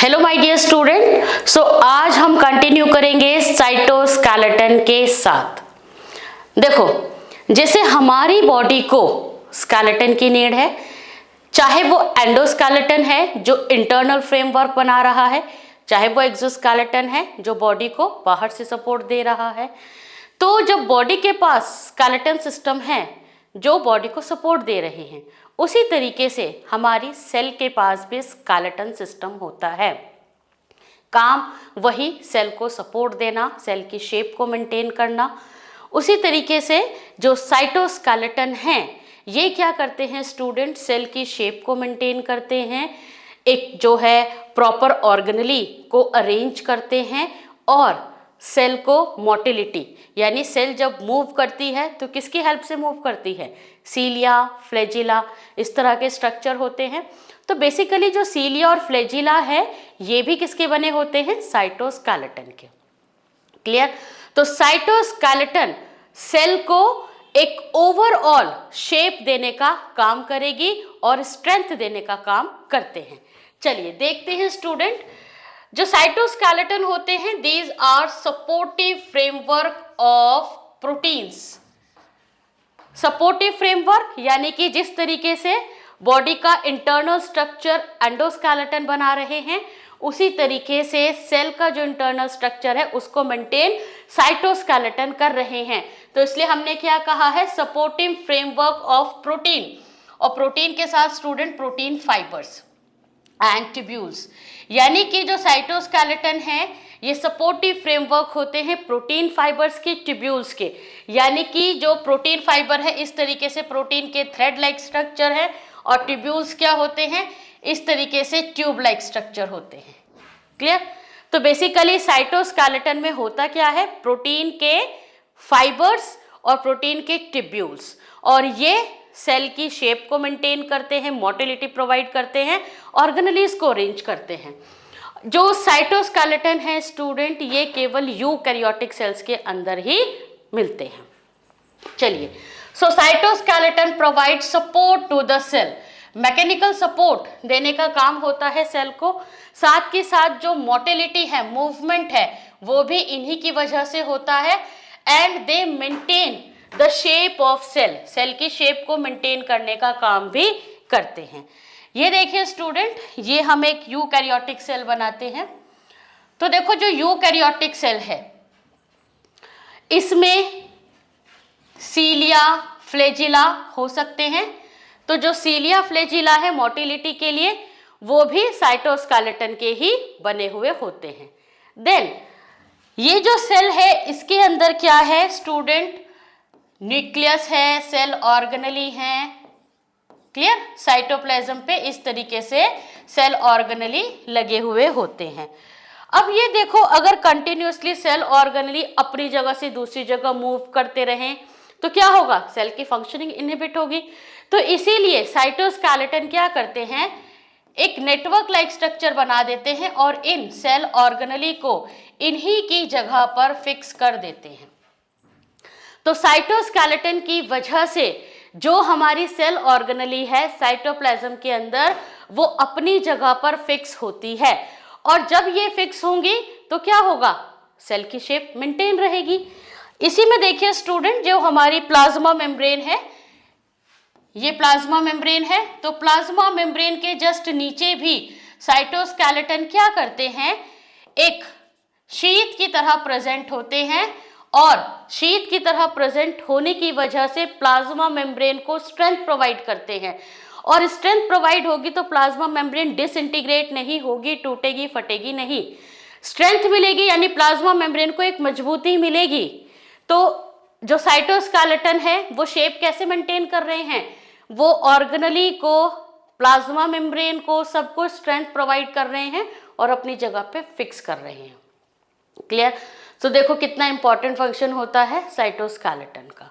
Hello my dear student. आज हम continue करेंगे साइटोस्केलेटन के साथ। देखो, जैसे हमारी बॉडी को स्केलेटन की नीड है, चाहे वो एंडोस्केलेटन है जो इंटरनल फ्रेमवर्क बना रहा है, चाहे वो एक्सोस्केलेटन है जो बॉडी को बाहर से सपोर्ट दे रहा है। तो जब बॉडी के पास स्केलेटन सिस्टम है जो बॉडी को सपोर्ट दे रहे हैं, उसी तरीके से हमारी सेल के पास भी स्केलेटन सिस्टम होता है। काम वही सेल को सपोर्ट देना, सेल की शेप को मेंटेन करना। उसी तरीके से जो साइटोस्केलेटन है ये क्या करते हैं स्टूडेंट, सेल की शेप को मेंटेन करते हैं, एक जो है प्रॉपर ऑर्गेनली को अरेंज करते हैं और सेल को मोटिलिटी, यानी सेल जब मूव करती है तो किसकी हेल्प से मूव करती है, सीलिया, फ्लैजिला, इस तरह के स्ट्रक्चर होते हैं। तो बेसिकली जो सीलिया और फ्लैजिला है ये भी किसके बने होते हैं, साइटोस्केलेटन के। क्लियर। तो साइटोस्केलेटन सेल को एक ओवरऑल शेप देने का काम करेगी और स्ट्रेंथ देने का काम करते हैं। चलिए देखते हैं स्टूडेंट, जो साइटोस्केलेटन होते हैं these are supportive framework of proteins. Supportive framework यानी कि जिस तरीके से बॉडी का इंटरनल स्ट्रक्चर एंडोस्केलेटन बना रहे हैं, उसी तरीके से सेल का जो इंटरनल स्ट्रक्चर है उसको मेंटेन साइटोस्केलेटन कर रहे हैं। तो इसलिए हमने क्या कहा है, सपोर्टिव फ्रेमवर्क ऑफ प्रोटीन। और प्रोटीन के साथ student protein fibres and tubules, यानी कि जो साइटोस्केलेटन है ये सपोर्टिव फ्रेमवर्क होते हैं प्रोटीन फाइबर्स के, ट्यूब्यूल्स के। यानी कि जो प्रोटीन फाइबर है इस तरीके से प्रोटीन के थ्रेड लाइक स्ट्रक्चर है और ट्यूब्यूल्स क्या होते हैं, इस तरीके से ट्यूब लाइक स्ट्रक्चर होते हैं। क्लियर। तो बेसिकली साइटोस्केलेटन में होता क्या है, प्रोटीन के फाइबर्स और प्रोटीन के ट्यूब्यूल्स, और ये सेल की शेप को मेंटेन करते हैं, मोटिलिटी प्रोवाइड करते हैं, ऑर्गेनेलीज को अरेंज करते हैं। जो साइटोस्केलेटन है स्टूडेंट ये केवल यूकैरियोटिक सेल्स के अंदर ही मिलते हैं। चलिए, so cytoskeleton provide support to the cell, mechanical support देने का काम होता है सेल को। साथ के साथ जो मोटिलिटी है, मूवमेंट है, वो भी इन्हीं की वजह से होता है। And they maintain the shape of cell, cell की शेप को मेंटेन करने का काम भी करते हैं। ये देखिए स्टूडेंट, ये हम एक यूकैरियोटिक सेल बनाते हैं। तो देखो जो यूकैरियोटिक सेल है इसमें सीलिया, फ्लैजिला हो सकते हैं। तो जो सीलिया फ्लैजिला है मोटिलिटी के लिए, वो भी साइटोस्केलेटन के ही बने हुए होते हैं। देन ये जो सेल है इसके अंदर क्या है स्टूडेंट, न्यूक्लियस है, सेल ऑर्गेनेली हैं। क्लियर। साइटोप्लाज्म पे इस तरीके से सेल ऑर्गेनेली लगे हुए होते हैं। अब ये देखो, अगर कंटिन्यूअसली सेल ऑर्गेनेली अपनी जगह से दूसरी जगह मूव करते रहें तो क्या होगा, सेल की फंक्शनिंग इनहिबिट होगी। तो इसीलिए साइटोस्केलेटन क्या करते हैं, एक नेटवर्क लाइक स्ट्रक्चर बना देते हैं और इन सेल ऑर्गेनेली को इन्हीं की जगह पर फिक्स कर देते हैं। तो साइटोस्केलेटन की वजह से जो हमारी सेल ऑर्गेनेली है साइटोप्लाज्म के अंदर, वो अपनी जगह पर फिक्स होती है। और जब ये फिक्स होंगी तो क्या होगा, सेल की शेप मेंटेन रहेगी। इसी में देखिए स्टूडेंट, जो हमारी प्लाज्मा मेम्ब्रेन है, ये प्लाज्मा मेम्ब्रेन है। तो प्लाज्मा मेम्ब्रेन के जस्ट नीचे भी साइटोस्केलेटन क्या करते हैं, एक शीट की तरह प्रेजेंट होते हैं। और शीट की तरह प्रेजेंट होने की वजह से प्लाज्मा मेम्ब्रेन को स्ट्रेंथ प्रोवाइड करते हैं। और स्ट्रेंथ प्रोवाइड होगी तो प्लाज्मा मेम्ब्रेन डिसइंटीग्रेट नहीं होगी, टूटेगी, फटेगी नहीं, स्ट्रेंथ मिलेगी, यानी प्लाज्मा मेम्ब्रेन को एक मजबूती मिलेगी। तो जो साइटोस्केलेटन है वो शेप कैसे मेंटेन कर रहे हैं, वो ऑर्गेनेली को, प्लाज्मा मेम्ब्रेन को, सबको स्ट्रेंथ प्रोवाइड कर रहे हैं और अपनी जगह पे फिक्स कर रहे हैं। क्लियर। तो देखो कितना इंपॉर्टेंट फंक्शन होता है साइटोस्केलेटन का।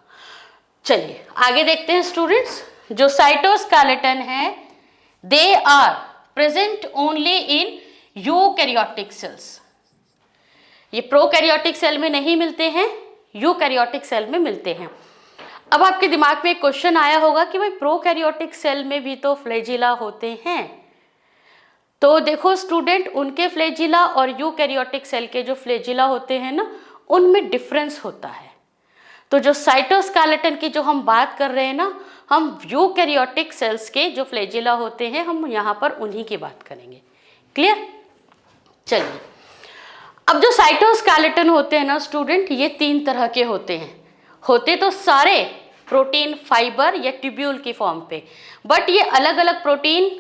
चलिए आगे देखते हैं स्टूडेंट्स, जो साइटोस्केलेटन है they are present only in eukaryotic cells. ये प्रोकैरियोटिक सेल में नहीं मिलते हैं, यूकैरियोटिक सेल में मिलते हैं। अब आपके दिमाग में एक क्वेश्चन आया होगा कि भाई प्रोकैरियोटिक सेल में भी तो फ्लैजिला होते हैं। तो देखो स्टूडेंट, उनके फ्लैजिला और यूकैरियोटिक सेल के जो फ्लैजिला होते हैं ना, उनमें डिफरेंस होता है। तो जो साइटोस्केलेटन की जो हम बात कर रहे हैं ना, हम यूकैरियोटिक सेल्स के जो फ्लैजिला होते हैं, हम यहाँ पर उन्हीं की बात करेंगे। क्लियर? चलिए, अब जो साइटोस्केलेटन होते हैं ना स्टूडेंट, ये 3 तरह के होते हैं। होते तो सारे प्रोटीन फाइबर या ट्यूब्यूल की फॉर्म पे, बट ये अलग अलग प्रोटीन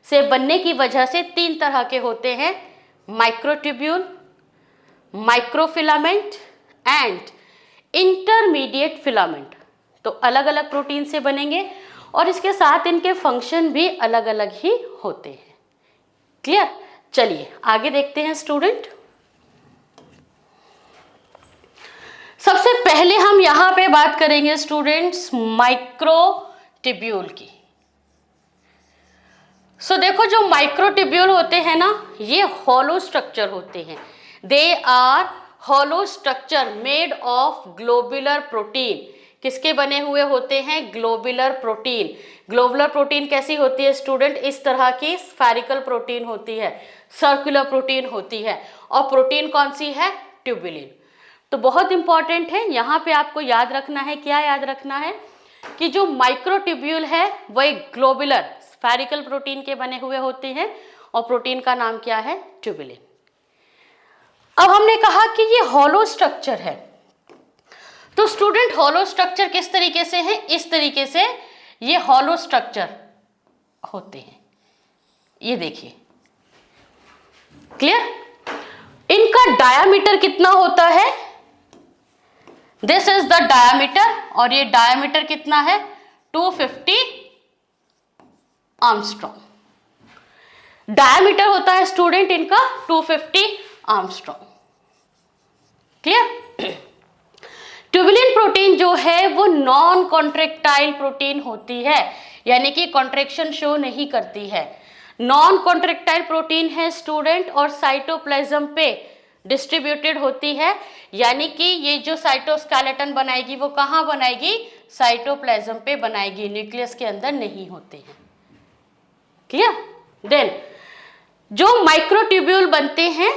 से बनने की वजह से 3 तरह के होते हैं: microtubule, microfilament and intermediate filament. तो अलग अलग प्रोटीन से बनेंगे और इसके साथ इनके फंक्शन भी अलग अलग ही होते हैं। क्लियर? चलिए आगे देखते हैं स्टूडेंट। सबसे पहले हम यहां पे बात करेंगे स्टूडेंट्स माइक्रोट्यूब्यूल की। सो देखो, जो माइक्रोट्यूब्यूल होते हैं ना, ये हॉलो स्ट्रक्चर होते हैं। They are hollow structure made of globular protein. किसके बने हुए होते हैं? Globular protein. ग्लोबुलर प्रोटीन कैसी होती है स्टूडेंट? इस तरह की स्फेरिकल प्रोटीन होती है, सर्कुलर प्रोटीन होती है। और प्रोटीन कौन सी है? ट्यूबुलिन। तो बहुत इंपॉर्टेंट है, यहाँ पे आपको याद रखना है। क्या याद रखना है? कि जो माइक्रोट्यूब्यूल है वो एक ग्लोबुलर स्फेरिकल प्रोटीन के बने हुए होते हैं और प्रोटीन का नाम क्या है? ट्यूबुलिन। अब हमने कहा कि ये हॉलो स्ट्रक्चर है। तो स्टूडेंट, हॉलो स्ट्रक्चर किस तरीके से है? इस तरीके से ये हॉलो स्ट्रक्चर होते हैं। ये देखिए, क्लियर? इनका डायामीटर कितना होता है? दिस इज द डायामीटर, और ये डायामीटर कितना है? 250 आर्मस्ट्रॉन्ग। डायामीटर होता है स्टूडेंट इनका 250 आर्मस्ट्रॉन्ग। क्लियर? ट्यूबुलिन प्रोटीन जो है वो नॉन कॉन्ट्रैक्टाइल प्रोटीन होती है, यानी कि कॉन्ट्रैक्शन शो नहीं करती है। नॉन कॉन्ट्रैक्टाइल प्रोटीन है स्टूडेंट, और साइटोप्लाज्म पे डिस्ट्रीब्यूटेड होती है, यानी कि ये जो साइटोस्केलेटन बनाएगी वो कहाँ बनाएगी? साइटोप्लाज्म पे बनाएगी, न्यूक्लियस के अंदर नहीं होते हैं। क्लियर? देन जो माइक्रोट्यूब्यूल बनते हैं,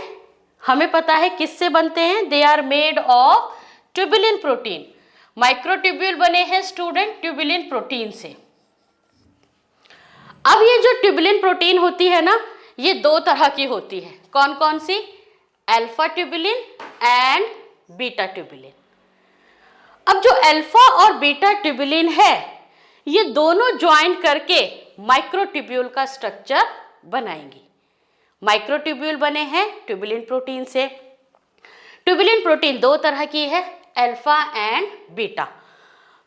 हमें पता है किससे बनते हैं? They are made of tubulin protein. Microtubule बने हैं स्टूडेंट ट्यूबुलिन प्रोटीन से। अब ये जो ट्यूबुलिन प्रोटीन होती है ना, ये 2 तरह की होती है। कौन कौन सी? Alpha tubulin and beta tubulin. अब जो अल्फा और बीटा ट्यूबुलिन है, ये दोनों ज्वाइन करके माइक्रोट्यूब्यूल का स्ट्रक्चर बनाएंगी। माइक्रोट्यूब्यूल बने हैं ट्यूबुलिन प्रोटीन से। ट्यूबुलिन प्रोटीन 2 तरह की है, अल्फा एंड बीटा।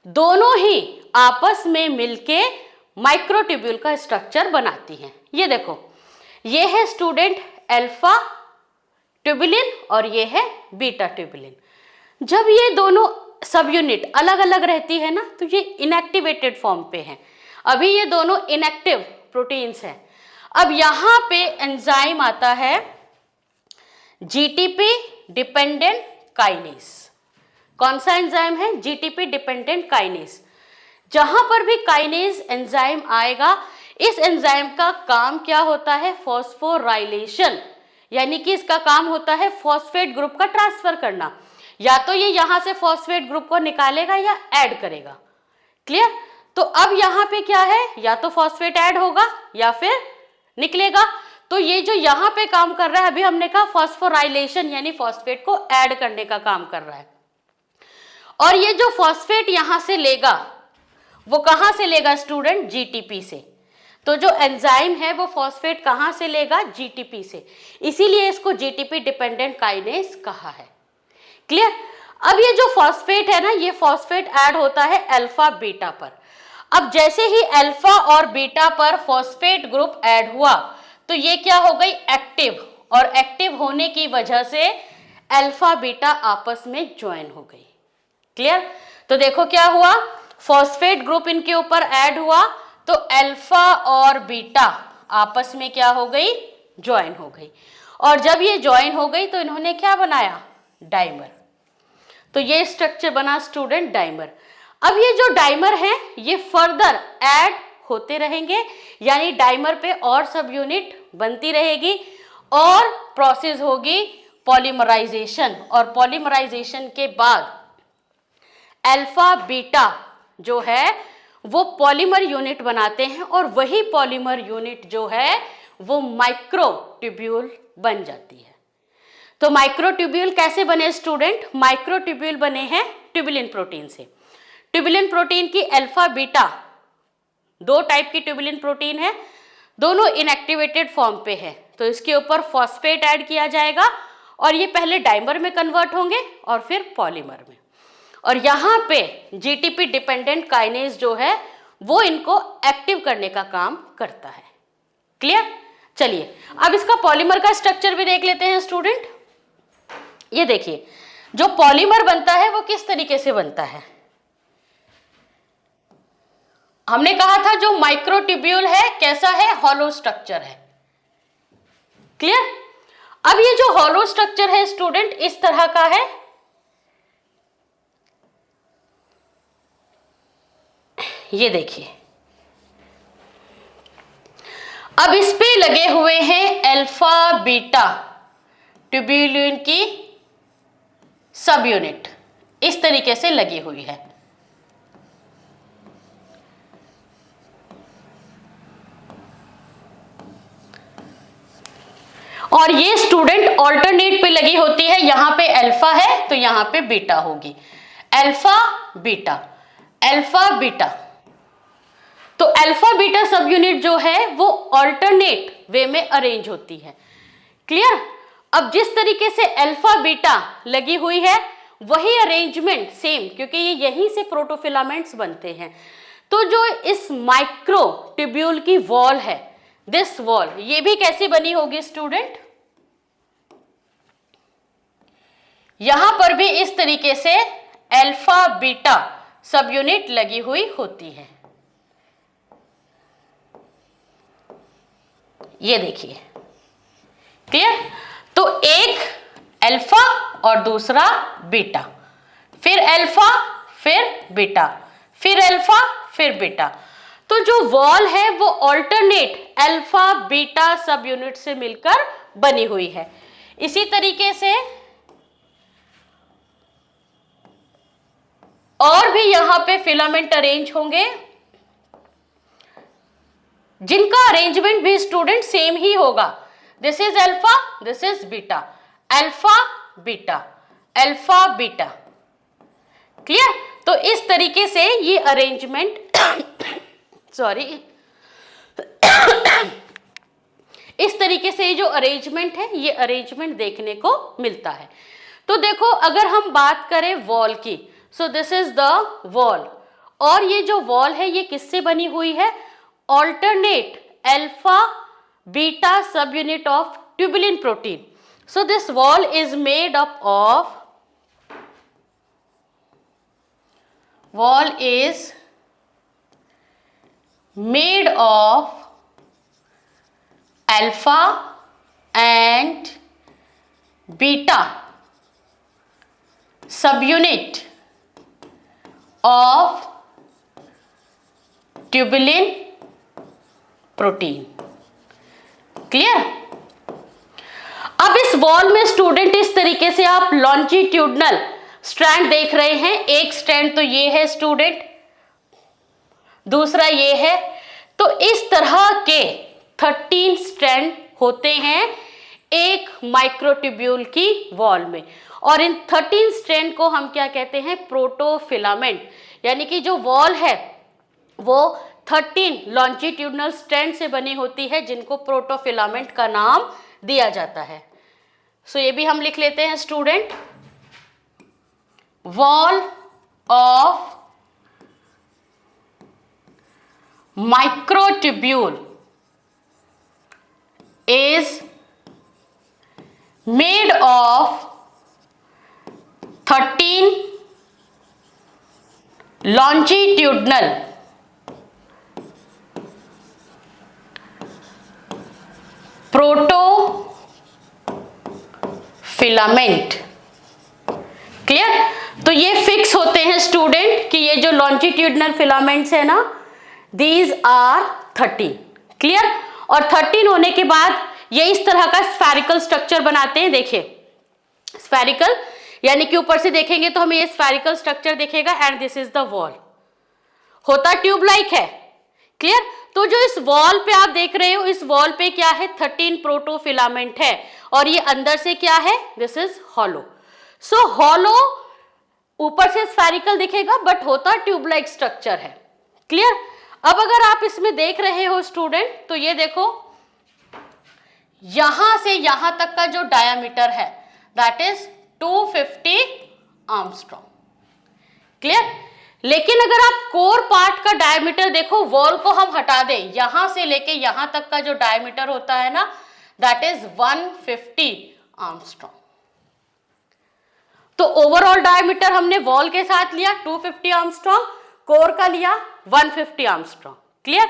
दोनों ही आपस में मिलके माइक्रोट्यूब्यूल का स्ट्रक्चर बनाती हैं। ये देखो, ये है स्टूडेंट अल्फा ट्यूबुलिन और ये है बीटा ट्यूबुलिन। जब ये दोनों सब यूनिट अलग अलग रहती है ना, तो ये इनएक्टिवेटेड फॉर्म पे है। अभी ये दोनों इनएक्टिव प्रोटीन्स हैं। अब यहाँ पे एंजाइम आता है जीटीपी डिपेंडेंट काइनेज। कौन सा एंजाइम है? GTP dependent kinase. जहां पर भी काइनेज एंजाइम आएगा, इस एंजाइम का काम क्या होता है? फॉस्फोराइलेशन, यानी कि इसका काम होता है फॉस्फेट ग्रुप का ट्रांसफर करना। या तो ये यहां से फॉस्फेट ग्रुप को निकालेगा या ऐड करेगा। क्लियर? तो अब यहाँ पे क्या है? या तो फॉस्फेट ऐड होगा या फिर निकलेगा। तो ये जो यहाँ पे काम कर रहा है, अभी हमने कहा फॉस्फोराइलेशन, यानी फॉस्फेट को ऐड करने का काम कर रहा है। और ये जो फॉस्फेट यहाँ से लेगा, वो कहाँ से लेगा स्टूडेंट? जीटीपी से। तो जो एंजाइम है वो फॉस्फेट कहाँ से लेगा? जीटीपी से। इसीलिए इसको जीटीपी डिपेंडेंट काइनेज कहा है। क्लियर? अब ये जो फॉस्फेट है ना, ये फॉस्फेट ऐड होता है अल्फा बीटा पर। अब जैसे ही अल्फा और बीटा पर फॉस्फेट ग्रुप ऐड हुआ, तो ये क्या हो गई? एक्टिव। और एक्टिव होने की वजह से अल्फा बीटा आपस में ज्वाइन हो गई। क्लियर? तो देखो क्या हुआ, फॉस्फेट ग्रुप इनके ऊपर ऐड हुआ, तो अल्फा और बीटा आपस में क्या हो गई? ज्वाइन हो गई। और जब ये ज्वाइन हो गई तो इन्होंने क्या बनाया? डाइमर। तो ये स्ट्रक्चर बना स्टूडेंट डाइमर। अब ये जो डाइमर है, ये फर्दर ऐड होते रहेंगे, यानी डाइमर पे और सब यूनिट बनती रहेगी और प्रोसेस होगी पॉलीमराइजेशन, और पॉलीमराइजेशन के बाद अल्फा बीटा जो है वो पॉलीमर यूनिट बनाते हैं, और वही पॉलीमर यूनिट जो है वो माइक्रोट्यूब्यूल बन जाती है। तो माइक्रोट्यूब्यूल कैसे बने स्टूडेंट? माइक्रोट्यूब्यूल बने हैं ट्यूबुलिन प्रोटीन से। ट्यूबुलिन प्रोटीन की अल्फा बीटा, दो टाइप की ट्यूबुलिन प्रोटीन है, दोनों इनएक्टिवेटेड फॉर्म पे है, तो इसके ऊपर फॉस्फेट ऐड किया जाएगा और ये पहले डाइमर में कन्वर्ट होंगे और फिर पॉलीमर में, और यहाँ पे जीटीपी डिपेंडेंट काइनेज जो है वो इनको एक्टिव करने का काम करता है। क्लियर? चलिए अब इसका पॉलीमर का स्ट्रक्चर भी देख लेते हैं स्टूडेंट। ये देखिए, जो पॉलीमर बनता है वो किस तरीके से बनता है। हमने कहा था जो माइक्रोट्यूब्यूल है कैसा है, हॉलो स्ट्रक्चर है। क्लियर? अब ये जो हॉलो स्ट्रक्चर है स्टूडेंट इस तरह का है, ये देखिए। अब इस पे लगे हुए हैं अल्फा बीटा ट्यूबुलिन की सब यूनिट, इस तरीके से लगी हुई है। और ये स्टूडेंट ऑल्टरनेट पे लगी होती है, यहां पे अल्फा है तो यहां पे बीटा होगी, अल्फा बीटा अल्फा बीटा। तो अल्फा बीटा सब यूनिट जो है वो ऑल्टरनेट वे में अरेंज होती है। क्लियर? अब जिस तरीके से अल्फा बीटा लगी हुई है वही अरेंजमेंट सेम, क्योंकि ये यहीं से प्रोटोफिलामेंट्स बनते हैं। तो जो इस माइक्रोट्यूब्यूल की वॉल है, दिस वॉल, ये भी कैसी बनी होगी स्टूडेंट? यहां पर भी इस तरीके से अल्फा बीटा सब यूनिट लगी हुई होती है। ये देखिए, क्लियर? तो एक अल्फा और दूसरा बीटा, फिर अल्फा फिर बीटा, फिर अल्फा फिर बीटा। तो जो वॉल है वो ऑल्टरनेट अल्फा बीटा सब यूनिट से मिलकर बनी हुई है। इसी तरीके से और भी यहां पे फिलामेंट अरेंज होंगे, जिनका अरेंजमेंट भी स्टूडेंट सेम ही होगा। This is alpha, this is beta, alpha beta alpha beta. Clear? तो इस तरीके से ये अरेंजमेंट सॉरी इस तरीके से जो अरेंजमेंट है ये अरेंजमेंट देखने को मिलता है। तो देखो, अगर हम बात करें वॉल की, सो दिस इज द वॉल, और ये जो वॉल है ये किससे बनी हुई है? ऑल्टरनेट अल्फा बीटा सब unit of tubulin protein. So this wall is made up of alpha and beta subunit of tubulin protein. Clear? अब इस वॉल में स्टूडेंट इस तरीके से आप लॉन्जिट्यूडनल स्ट्रैंड देख रहे हैं। एक स्ट्रैंड तो ये है स्टूडेंट, दूसरा ये है। तो इस तरह के 13 स्ट्रैंड होते हैं एक माइक्रोट्यूब्यूल की वॉल में, और इन 13 स्ट्रैंड को हम क्या कहते हैं? प्रोटोफिलामेंट। यानी कि जो वॉल है वो 13 लॉन्जिट्यूडनल स्ट्रैंड से बनी होती है, जिनको प्रोटोफिलामेंट का नाम दिया जाता है। सो ये भी हम लिख लेते हैं student, wall of microtubule is made of 13 longitudinal protofilament. Clear? तो ये फिक्स होते हैं स्टूडेंट कि ये जो लॉन्जिट्यूडनल फिलामेंट्स है ना, दीज आर 13। क्लियर? और 13 होने के बाद ये इस तरह का स्फेरिकल स्ट्रक्चर बनाते हैं। देखिए स्फेरिकल यानी कि ऊपर से देखेंगे तो हमें ये स्फेरिकल स्ट्रक्चर दिखेगा and this is the wall. होता ट्यूब लाइक है। क्लियर? तो जो इस वॉल पे आप देख रहे हो, इस वॉल पे क्या है, 13 प्रोटोफिलामेंट है और ये अंदर से क्या है, this is hollow. So hollow ऊपर से स्फेरिकल दिखेगा बट होता ट्यूब लाइक स्ट्रक्चर है। क्लियर? अब अगर आप इसमें देख रहे हो स्टूडेंट, तो ये देखो यहां से यहां तक का जो डायामीटर है दैट इज 250 आर्मस्ट्रॉन्ग। क्लियर? लेकिन अगर आप कोर पार्ट का डायमीटर देखो, वॉल को हम हटा दें, यहां से लेके यहां तक का जो डायमीटर होता है ना दैट इज 150 आर्मस्ट्रॉन्ग। तो ओवरऑल डायमीटर हमने वॉल के साथ लिया 250 आर्मस्ट्रॉन्ग, कोर का लिया 150 आर्मस्ट्रॉन्ग। क्लियर?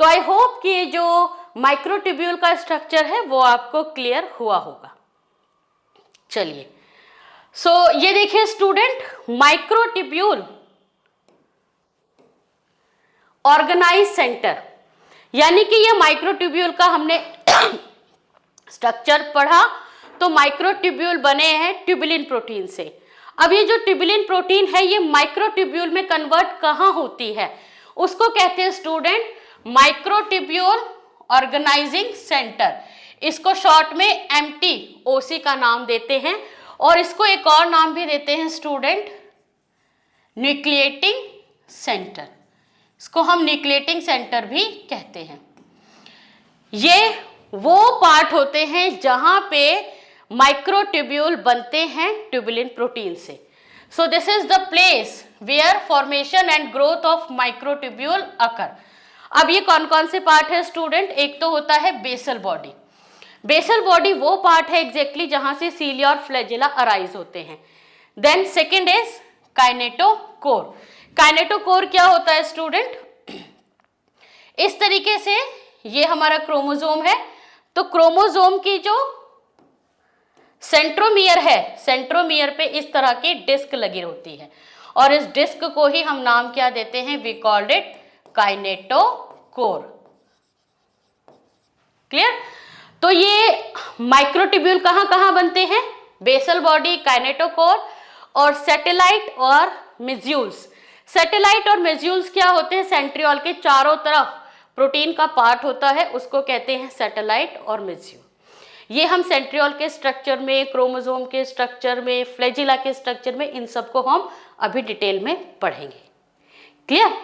तो आई होप कि जो माइक्रोट्यूब्यूल का स्ट्रक्चर है वो आपको क्लियर हुआ होगा। चलिए ये देखिए स्टूडेंट, माइक्रोट्यूब्यूल ऑर्गेनाइज सेंटर, यानी कि ये माइक्रोट्यूब्यूल का हमने स्ट्रक्चर पढ़ा। तो माइक्रोट्यूब्यूल बने हैं ट्यूबुलिन प्रोटीन से। अब ये जो ट्यूबुलिन प्रोटीन है ये माइक्रोट्यूब्यूल में कन्वर्ट कहाँ होती है, उसको कहते हैं स्टूडेंट माइक्रोट्यूब्यूल ऑर्गेनाइजिंग सेंटर। इसको शॉर्ट में MTOC का नाम देते हैं और इसको एक और नाम भी देते हैं स्टूडेंट न्यूक्लिएटिंग सेंटर। इसको हम न्यूक्लिएटिंग सेंटर भी कहते हैं। ये वो पार्ट होते हैं जहां पे माइक्रोट्यूब्यूल बनते हैं ट्यूबुलिन प्रोटीन से। So this is the place where formation and growth of microtubule occur. अब ये कौन कौन से पार्ट है स्टूडेंट, एक तो होता है बेसल बॉडी। बेसल बॉडी वो पार्ट है एग्जैक्टली जहां से सीलिया और फ्लैजिला अराइज होते हैं। Then second is kinetochore. Kinetochore क्या होता है स्टूडेंट, इस तरीके से ये हमारा क्रोमोसोम है, तो क्रोमोसोम की जो सेंट्रोमियर है, सेंट्रोमियर पे इस तरह की डिस्क लगी होती है और इस डिस्क को ही हम नाम क्या देते हैं, we called it kinetochore. Clear? तो ये माइक्रोट्यूब्यूल कहाँ कहाँ बनते हैं, बेसल बॉडी, काइनेटोकोर और सैटेलाइट और मेज्यूल्स। सैटेलाइट और मेज्यूल्स क्या होते हैं, सेंट्रियोल के चारों तरफ प्रोटीन का पार्ट होता है, उसको कहते हैं सैटेलाइट और मेज्यूल। ये हम सेंट्रियोल के स्ट्रक्चर में, क्रोमोसोम के स्ट्रक्चर में, फ्लैजिला के स्ट्रक्चर में, इन सबको हम अभी डिटेल में पढ़ेंगे। क्लियर?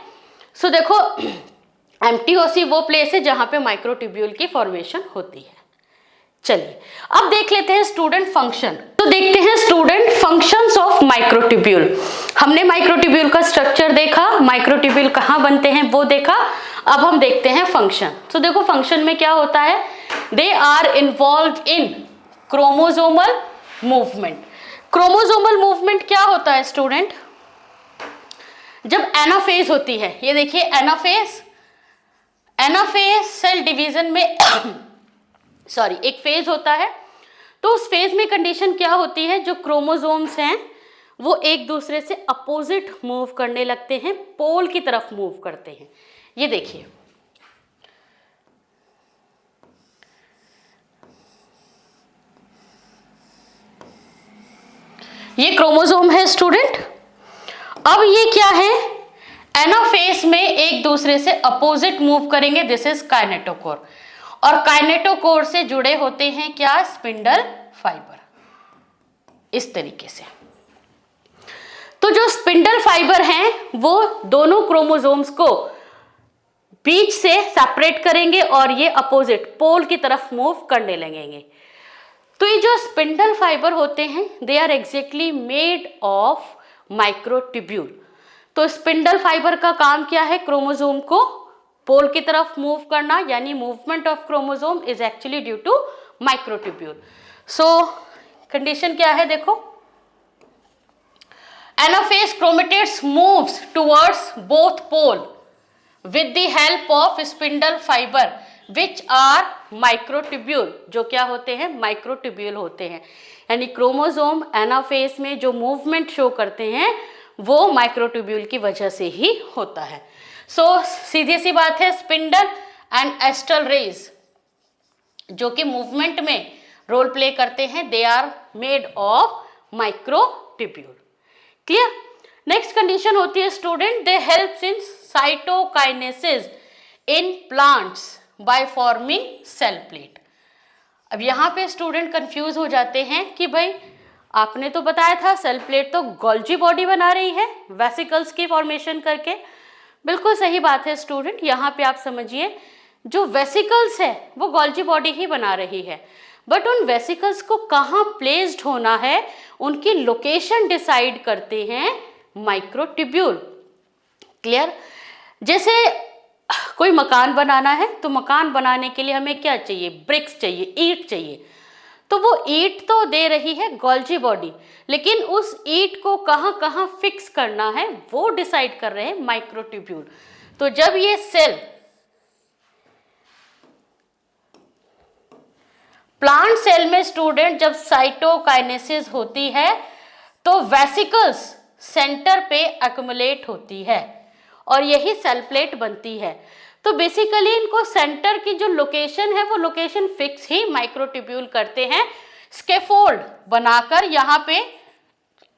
सो देखो MTOC वो प्लेस है जहां पे माइक्रोट्यूब्यूल की फॉर्मेशन होती है। चलिए अब देख लेते हैं स्टूडेंट फंक्शन। तो देखते हैं स्टूडेंट फंक्शंस ऑफ माइक्रोट्यूब्यूल। हमने माइक्रोट्यूब्यूल का स्ट्रक्चर देखा, माइक्रोट्यूब्यूल कहाँ बनते हैं वो देखा, अब हम देखते हैं फंक्शन। तो देखो फंक्शन में क्या होता है, they are involve in chromosomal movement. Chromosomal movement क्या होता है स्टूडेंट, जब एनाफेज होती है, ये देखिए एनाफेज, एनाफेज सेल डिवीजन में सॉरी एक फेज होता है। तो उस फेज में कंडीशन क्या होती है, जो क्रोमोसोम्स हैं वो एक दूसरे से अपोजिट मूव करने लगते हैं, पोल की तरफ मूव करते हैं। ये देखिए ये क्रोमोसोम है स्टूडेंट। अब ये क्या है, एनाफेज में एक दूसरे से अपोजिट मूव करेंगे, दिस इज काइनेटोकोर। और काइनेटोकोर से जुड़े होते हैं क्या, स्पिंडल फाइबर, इस तरीके से। तो जो स्पिंडल फाइबर हैं वो दोनों क्रोमोसोम्स को बीच से सेपरेट करेंगे और ये अपोजिट पोल की तरफ मूव करने लगेंगे। तो ये जो स्पिंडल फाइबर होते हैं they are exactly made of microtubule. तो स्पिंडल फाइबर का काम क्या है, क्रोमोसोम को पोल की तरफ मूव करना, यानी movement of chromosome is actually due to microtubule. So condition क्या है देखो, anaphase chromatids moves towards both pole with the help of spindle fiber which are microtubule, जो क्या होते हैं, माइक्रोट्यूब्यूल होते हैं। यानी क्रोमोसोम एनाफेज में जो मूवमेंट शो करते हैं वो माइक्रोट्यूब्यूल की वजह से ही होता है। सो सीधी सी बात है, स्पिंडल एंड एस्टल रेज जो कि मूवमेंट में रोल प्ले करते हैं, they are made of microtubule. Clear. Next condition होती है student, they helps in cytokinesis in plants by forming cell plate. अब यहाँ पे स्टूडेंट कंफ्यूज हो जाते हैं कि भाई आपने तो बताया था सेल प्लेट तो गोल्जी बॉडी बना रही है वेसिकल्स की फॉर्मेशन करके। बिल्कुल सही बात है स्टूडेंट, यहाँ पे आप समझिए जो वेसिकल्स है वो गोल्जी बॉडी ही बना रही है, बट उन वेसिकल्स को कहाँ प्लेस्ड होना है उनकी लोकेशन डिसाइड करते हैं माइक्रोट्यूब्यूल। क्लियर। जैसे कोई मकान बनाना है तो मकान बनाने के लिए हमें क्या चाहिए, ब्रिक्स चाहिए, ईंट चाहिए। तो वो ईंट तो दे रही है गोल्जी बॉडी, लेकिन उस ईंट को कहाँ कहाँ फिक्स करना है वो डिसाइड कर रहे हैं माइक्रोट्यूब्यूल। तो जब ये सेल प्लांट सेल में स्टूडेंट जब साइटोकाइनेसिस होती है तो वेसिकल्स सेंटर पे एक्युमुलेट होती है और यही सेल प्लेट बनती है। तो बेसिकली इनको सेंटर की जो लोकेशन है वो लोकेशन फिक्स ही माइक्रोट्यूब्यूल करते हैं, स्कैफोल्ड बनाकर यहाँ पे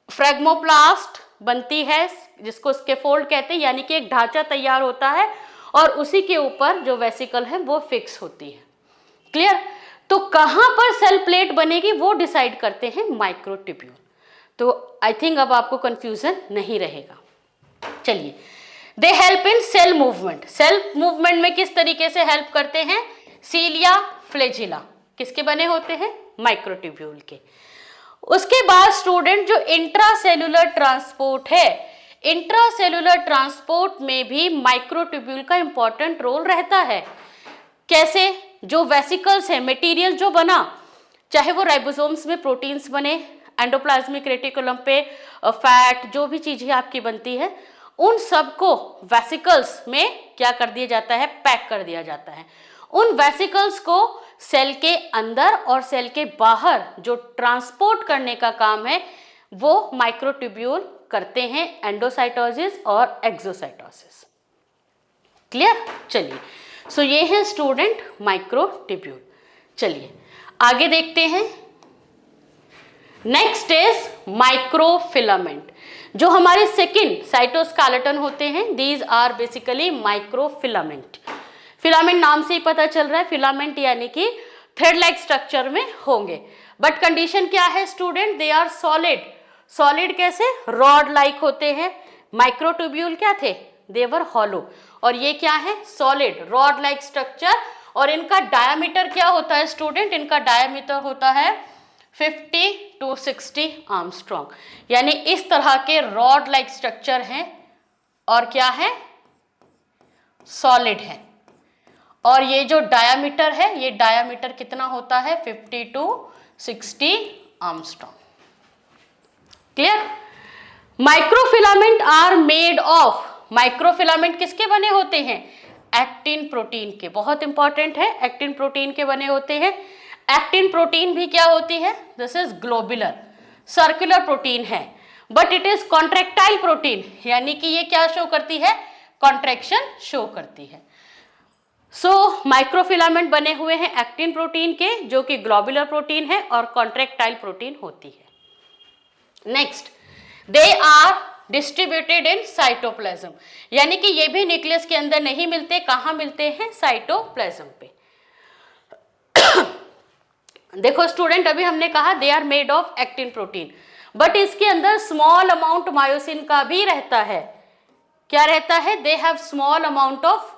फ्रेगमोप्लास्ट बनती है जिसको स्कैफोल्ड कहते हैं, यानी कि एक ढांचा तैयार होता है और उसी के ऊपर जो वेसिकल है वो फिक्स होती है। क्लियर। तो कहाँ पर सेल प्लेट बनेगी वो डिसाइड करते हैं माइक्रोट्यूब्यूल। तो आई थिंक अब आपको कंफ्यूजन नहीं रहेगा। चलिए, they help in cell movement. Cell movement में किस तरीके से हेल्प करते हैं, सीलिया फ्लैजिला किसके बने होते हैं, माइक्रोट्यूब्यूल के। उसके बाद स्टूडेंट जो इंट्रासेल्युलर ट्रांसपोर्ट है, इंट्रासेल्युलर ट्रांसपोर्ट में भी माइक्रोट्यूब्यूल का इंपॉर्टेंट रोल रहता है। कैसे, जो वेसिकल्स है, मटेरियल जो बना, चाहे वो राइबोसोम्स में प्रोटीन्स बने, एंडोप्लाज्मिक रेटिकुलम पे फैट, जो भी चीजें आपकी बनती है उन सबको वेसिकल्स में क्या कर दिया जाता है, पैक कर दिया जाता है। उन वेसिकल्स को सेल के अंदर और सेल के बाहर जो ट्रांसपोर्ट करने का काम है वो माइक्रोट्यूब्यूल करते हैं, एंडोसाइटोसिस और एक्सोसाइटोसिस। क्लियर। चलिए, सो ये है स्टूडेंट माइक्रोट्यूब्यूल। चलिए आगे देखते हैं। नेक्स्ट इज माइक्रोफिलामेंट, जो हमारे सेकेंड साइटोस्केलेटन होते हैं, these are basically microfilament. Filament नाम से ही पता चल रहा है, फिलामेंट यानी कि थ्रेड लाइक स्ट्रक्चर में होंगे, बट कंडीशन क्या है student, they are solid. Solid कैसे, रॉड लाइक होते हैं। माइक्रोट्यूब्यूल क्या थे, दे वर हॉलो, और ये क्या है, सॉलिड रॉड लाइक स्ट्रक्चर। और इनका डायामीटर क्या होता है स्टूडेंट, इनका डायामीटर होता है 50 to 60 आर्मस्ट्रॉन्ग, यानी इस तरह के रॉड लाइक स्ट्रक्चर हैं और क्या है, सॉलिड है। और ये जो डायामीटर है, ये डायामीटर कितना होता है, 50 to 60 angstrom. Clear. Microfilament are made of, microfilament किसके बने होते हैं, एक्टिन प्रोटीन के। बहुत इंपॉर्टेंट है, एक्टिन प्रोटीन के बने होते हैं। एक्टिन प्रोटीन भी क्या होती है, this is globular circular protein है, but it is contractile protein, यानी कि ये क्या शो करती है, कॉन्ट्रैक्शन शो करती है। सो माइक्रोफिलामेंट बने हुए हैं एक्टिन प्रोटीन के, जो कि ग्लोबुलर प्रोटीन है और कॉन्ट्रैक्टाइल प्रोटीन होती है। Next, they are distributed in cytoplasm, यानी कि ये भी न्यूक्लियस के अंदर नहीं मिलते, कहाँ मिलते हैं, साइटोप्लाज्म पे। देखो स्टूडेंट, अभी हमने कहा they are made of actin protein, but इसके अंदर स्मॉल अमाउंट मायोसिन का भी रहता है। क्या रहता है, they have small amount of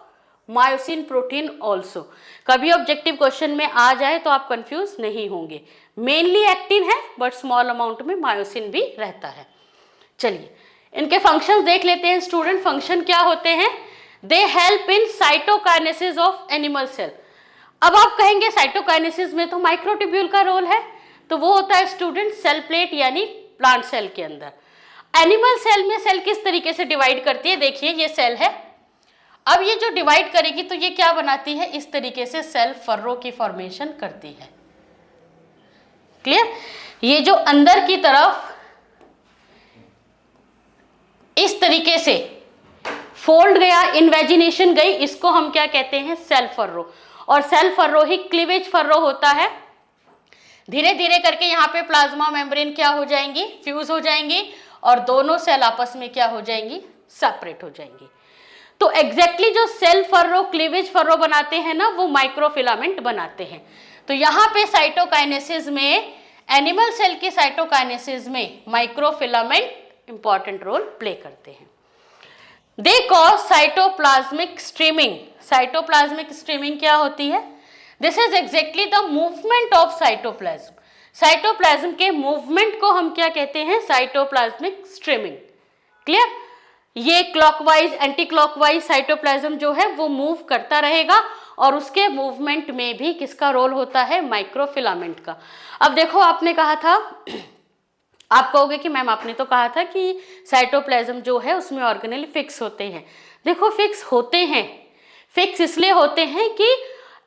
myosin protein also. कभी ऑब्जेक्टिव क्वेश्चन में आ जाए तो आप कंफ्यूज नहीं होंगे, मेनली एक्टिन है बट स्मॉल अमाउंट में मायोसिन भी रहता है। चलिए इनके फंक्शंस देख लेते हैं स्टूडेंट। फंक्शन क्या होते हैं, they help in cytokinesis of animal cell. अब आप कहेंगे साइटोकाइनेसिस में तो माइक्रोट्यूब्यूल का रोल है, तो वो होता है स्टूडेंट सेल प्लेट यानी प्लांट सेल के अंदर। एनिमल सेल में सेल किस तरीके से डिवाइड करती है, देखिए ये सेल है, अब ये जो डिवाइड करेगी तो ये क्या बनाती है, इस तरीके से सेल फर्रो की फॉर्मेशन करती है। क्लियर। ये जो अंदर की तरफ इस तरीके से फोल्ड गया, इन्वेजिनेशन गई, इसको हम क्या कहते हैं, सेल फर्रो। और सेल फर्रो ही क्लीवेज फर्रो होता है। धीरे धीरे करके यहाँ पे प्लाज्मा मेम्ब्रेन क्या हो जाएंगी, फ्यूज हो जाएंगी और दोनों सेल आपस में क्या हो जाएंगी, सेपरेट हो जाएंगी। तो एग्जैक्टली जो सेल फर्रो क्लीवेज फर्रो बनाते हैं ना, वो माइक्रोफिलामेंट बनाते हैं। तो यहाँ पे साइटोकाइनेसिस में, एनिमल सेल की साइटोकाइनेसिस में माइक्रोफिलामेंट इंपॉर्टेंट रोल प्ले करते हैं। They cause cytoplasmic streaming. Cytoplasmic streaming क्या होती है? This is exactly the movement of cytoplasm. Cytoplasm के मूवमेंट को हम क्या कहते हैं, साइटोप्लाज्मिक स्ट्रीमिंग। क्लियर? ये क्लॉकवाइज एंटी क्लॉकवाइज साइटोप्लाज्म जो है वो मूव करता रहेगा और उसके मूवमेंट में भी किसका रोल होता है, माइक्रोफिलामेंट का। अब देखो, आपने कहा था, आप कहोगे कि मैम आपने तो कहा था कि साइटोप्लाज्म जो है उसमें ऑर्गेनेल फिक्स होते हैं। देखो, फिक्स होते हैं, फिक्स इसलिए होते हैं कि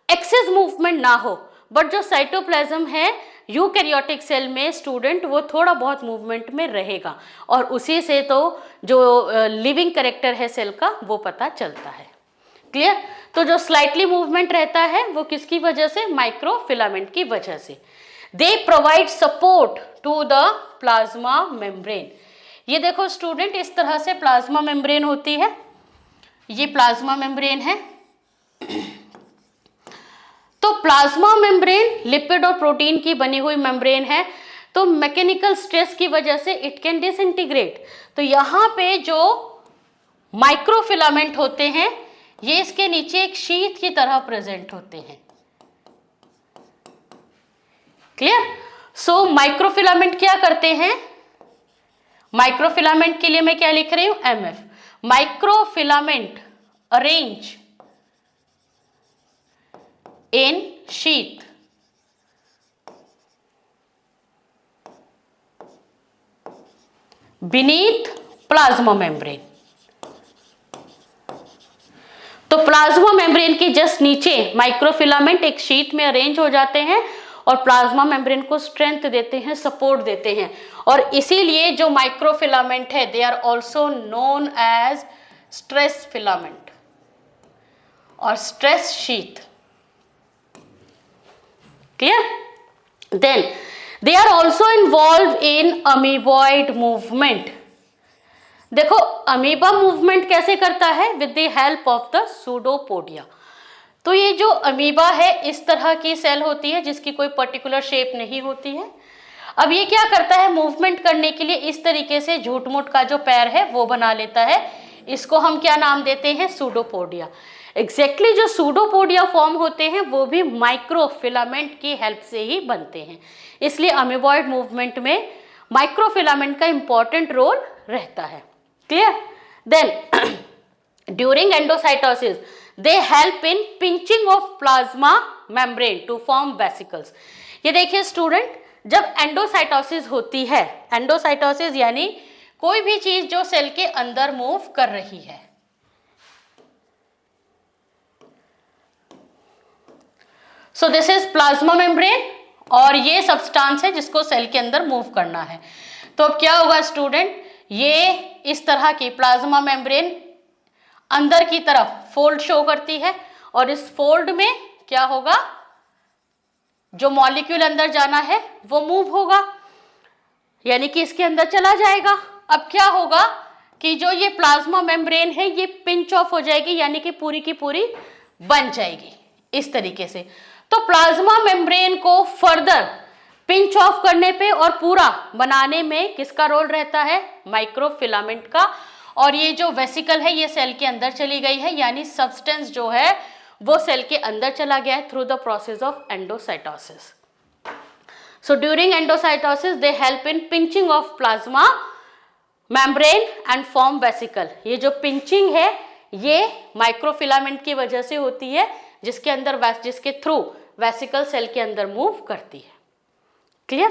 एक्सेस मूवमेंट ना हो। बट जो साइटोप्लाज्म है यूकैरियोटिक सेल में स्टूडेंट, वो थोड़ा बहुत मूवमेंट में रहेगा और उसी से तो जो लिविंग कैरेक्टर है सेल का वो पता चलता है। क्लियर? तो जो स्लाइटली मूवमेंट रहता है वो किसकी वजह से, माइक्रोफिलामेंट की वजह से। They provide support to the plasma membrane. ये देखो स्टूडेंट, इस तरह से प्लाज्मा मेम्ब्रेन होती है, ये प्लाज्मा मेम्ब्रेन है। तो प्लाज्मा मेम्ब्रेन लिपिड और प्रोटीन की बनी हुई मेम्ब्रेन है, तो मैकेनिकल स्ट्रेस की वजह से इट कैन डिसइंटीग्रेट। तो यहाँ पे जो माइक्रोफिलामेंट होते हैं ये इसके नीचे एक शीट की तरह प्रेजेंट होते हैं। क्लियर? सो माइक्रोफिलामेंट क्या करते हैं, माइक्रोफिलामेंट के लिए मैं क्या लिख रही हूं, MF। Microfilament arrange in sheath beneath plasma membrane। तो प्लाज्मा मेम्ब्रेन की जस्ट नीचे माइक्रोफिलामेंट एक शीट में अरेंज हो जाते हैं और प्लाज्मा मेम्ब्रेन को स्ट्रेंथ देते हैं, सपोर्ट देते हैं। और इसीलिए जो माइक्रोफिलामेंट है they are also known as stress filament और stress sheath. Clear? Then they are also involved in amoeboid movement। देखो अमीबा मूवमेंट कैसे करता है, with the help of the pseudopodia. तो ये जो अमीबा है इस तरह की सेल होती है जिसकी कोई पर्टिकुलर शेप नहीं होती है। अब ये क्या करता है, मूवमेंट करने के लिए इस तरीके से झूठ मूठ का जो पैर है वो बना लेता है। इसको हम क्या नाम देते हैं, सूडोपोडिया। एग्जैक्टली जो सूडोपोडिया फॉर्म होते हैं वो भी माइक्रोफिलामेंट की हेल्प से ही बनते हैं। इसलिए अमीबॉइड मूवमेंट में माइक्रोफिलामेंट का इंपॉर्टेंट रोल रहता है। Clear? Then during endocytosis they help in pinching off plasma membrane to form vesicles. ये देखिए स्टूडेंट, जब एंडोसाइटोसिस होती है, एंडोसाइटोसिस यानी कोई भी चीज जो सेल के अंदर मूव कर रही है, सो दिस इज प्लाज्मा मेम्ब्रेन और ये सब्सटेंस है जिसको सेल के अंदर मूव करना है। तो अब क्या होगा स्टूडेंट, ये इस तरह की प्लाज्मा मेम्ब्रेन अंदर की तरफ फोल्ड शो करती है और इस फोल्ड में क्या होगा, जो मॉलिक्यूल अंदर जाना है वो मूव होगा, यानी कि इसके अंदर चला जाएगा। अब क्या होगा कि जो ये प्लाज्मा मेम्ब्रेन है ये पिंच ऑफ हो जाएगी, यानी कि पूरी की पूरी बन जाएगी इस तरीके से। तो प्लाज्मा मेम्ब्रेन को फर्दर पिंच ऑफ करने पे और पूरा बनाने में किसका रोल रहता है, माइक्रोफिलामेंट का। और ये जो वेसिकल है ये सेल के अंदर चली गई है, यानी सब्सटेंस जो है वो सेल के अंदर चला गया है through the process of endocytosis. So during endocytosis they help in pinching off plasma membrane and form vesicle. ये जो पिंचिंग है ये माइक्रोफिलामेंट की वजह से होती है, जिसके अंदर जिसके थ्रू वेसिकल सेल के अंदर मूव करती है। क्लियर?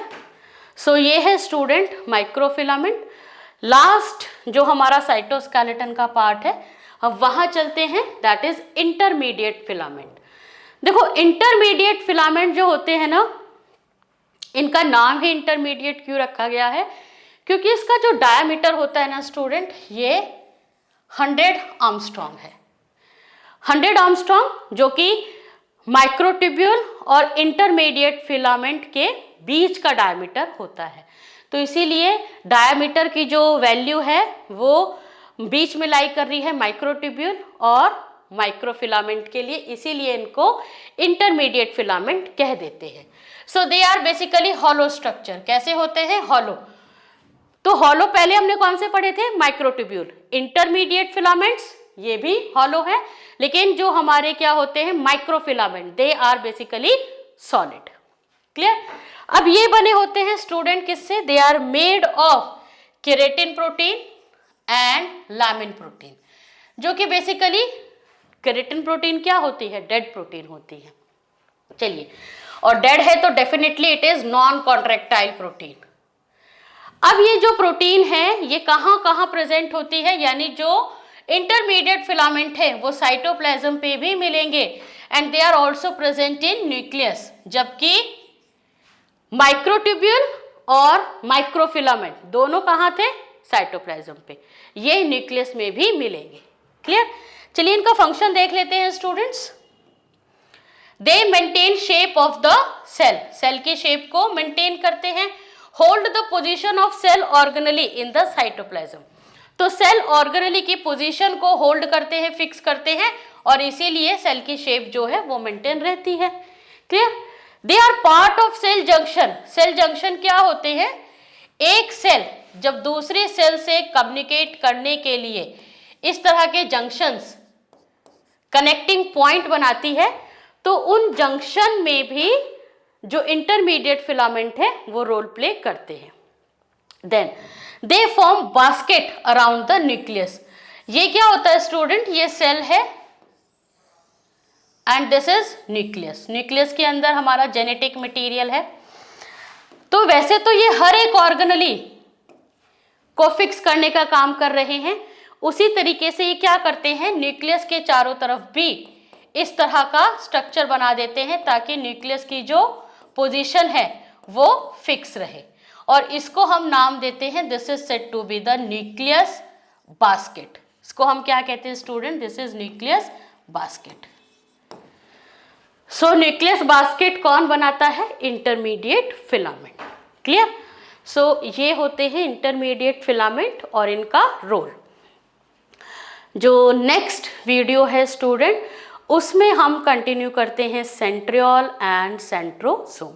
सो ये है स्टूडेंट माइक्रोफिलामेंट। लास्ट जो हमारा साइटोस्केलेटन का पार्ट है, अब वहां चलते हैं, दैट इज इंटरमीडिएट फिलामेंट। देखो इंटरमीडिएट फिलामेंट जो होते हैं ना, इनका नाम ही इंटरमीडिएट क्यों रखा गया है, क्योंकि इसका जो डायमीटर होता है ना स्टूडेंट, ये 100 आर्मस्ट्रॉन्ग है। 100 आर्मस्ट्रॉन्ग जो कि माइक्रोट्यूब्यूल और इंटरमीडिएट फिलामेंट के बीच का डायमीटर होता है। तो इसीलिए डायमीटर की जो वैल्यू है वो बीच में लाई कर रही है माइक्रोट्यूब्यूल और माइक्रोफिलामेंट के लिए, इसीलिए इनको इंटरमीडिएट फिलामेंट कह देते हैं। So they are basically hollow structure. कैसे होते हैं? हॉलो। तो हॉलो पहले हमने कौन से पढ़े थे? माइक्रोट्यूब्यूल। इंटरमीडिएट फिलामेंट्स ये भी हॉलो है, लेकिन जो हमारे क्या होते हैं microfilament, they are basically solid. Clear? अब ये बने होते हैं स्टूडेंट किससे? They are made of keratin protein and lamin protein, जो कि बेसिकली केराटिन प्रोटीन क्या होती है? डेड प्रोटीन होती है। चलिए, और डेड है तो definitely it is non contractile protein. अब ये जो प्रोटीन है ये कहाँ कहाँ प्रेजेंट होती है, यानी जो इंटरमीडिएट फिलामेंट है वो साइटोप्लाज्म पे भी मिलेंगे and they are also present in nucleus, जबकि माइक्रोट्यूब्यूल और माइक्रोफिलामेंट दोनों कहाँ थे? साइटोप्लाज्म पे। ये न्यूक्लियस में भी मिलेंगे। क्लियर? चलिए इनका फंक्शन देख लेते हैं students. They maintain shape of the cell, cell की शेप को मेंटेन करते हैं। Hold the position of cell organelle in the cytoplasm, तो सेल ऑर्गेनली की पोजीशन को होल्ड करते हैं, फिक्स करते हैं, और इसीलिए सेल की शेप जो है वो मेंटेन रहती है। Clear? They are part of cell junction. Cell junction क्या होते हैं? एक सेल जब दूसरी सेल से कम्युनिकेट करने के लिए इस तरह के जंक्शंस, कनेक्टिंग पॉइंट बनाती है, तो उन जंक्शन में भी जो इंटरमीडिएट फिलामेंट है वो रोल प्ले करते हैं। Then they form basket around the nucleus. ये क्या होता है स्टूडेंट? ये सेल है and this is nucleus. Nucleus के अंदर हमारा जेनेटिक मटेरियल है। तो वैसे तो ये हर एक ऑर्गेनली को फिक्स करने का काम कर रहे हैं, उसी तरीके से ये क्या करते हैं? न्यूक्लियस के चारों तरफ भी इस तरह का स्ट्रक्चर बना देते हैं ताकि न्यूक्लियस की जो पोजीशन है वो फिक्स रहे, और इसको हम नाम देते हैं, this is said to be the nucleus basket. इसको हम क्या कहते हैं student? This is nucleus basket. So nucleus basket कौन बनाता है? Intermediate filament. क्लियर? सो ये होते हैं इंटरमीडिएट फिलामेंट और इनका रोल। जो नेक्स्ट वीडियो है स्टूडेंट, उसमें हम कंटिन्यू करते हैं सेंट्रियोल एंड सेंट्रोसोम।